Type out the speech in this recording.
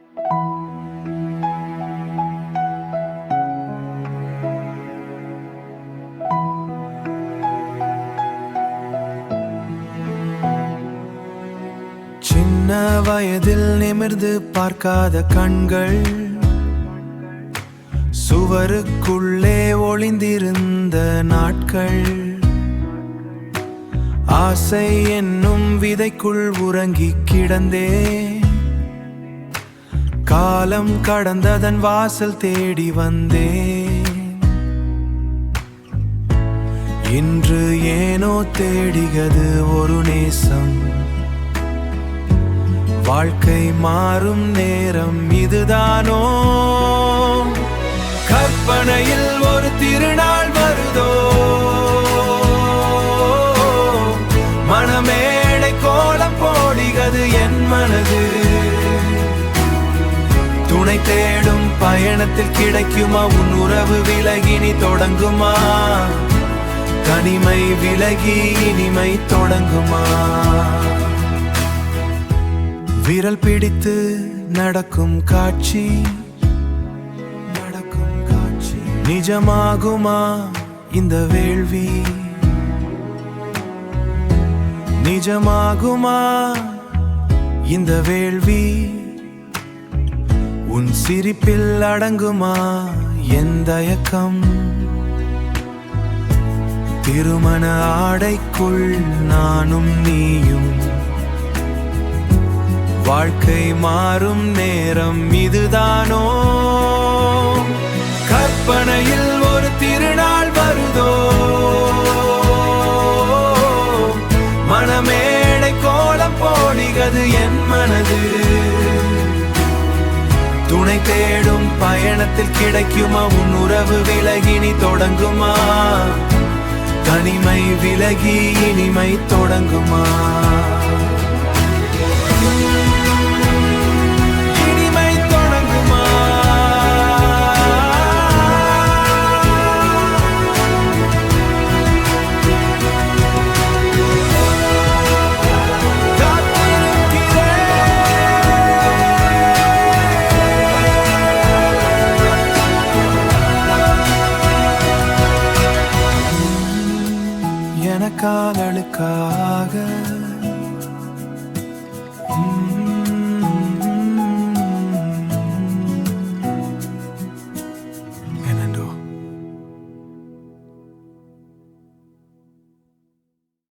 சின்ன வயதில் நிமிர்ந்து பார்க்காத கண்கள், சுவருக்குள்ளே ஒளிந்திருந்த நாட்கள், ஆசை என்னும் விதைக்குள் உறங்கி கிடந்தே, காலம் கடந்ததன் வாசல் தேடி வந்தே. இன்று ஏனோ தேடியது ஒரு நேசம், வாழ்க்கை மாறும் நேரம் இதுதானோ? கற்பனையில் ஒரு திருநாள் வருதோ, மனமேடை கோலம் போடுகிறது என் மனது. துணை தேடும் பயணத்தில் கிடைக்குமா உன் உறவு விலகினி தொடங்குமா? தனிமை விலகி இனிமை தொடங்குமா? விரல் பிடித்து நடக்கும் காட்சி நிஜமாகுமா இந்த வேள்வி? நிஜமாகுமா இந்த வேள்வி? உன் சிரிப்பில் அடங்குமா என் தயக்கம்? திருமண ஆடைக்குள் நானும் நீயும், வாழ்க்கை மாறும் நேரம் இதுதானோ? கற்பனையில் ஒரு திருநாள் வருதோ, மனமேடை கோலம் போடுகிறது என் மனது. துணை தேடும் பயணத்தில் கிடைக்குமா உன் உறவு விலகினி தொடங்குமா? தனிமை விலகி இனிமை தொடங்குமா? காதலுக்காக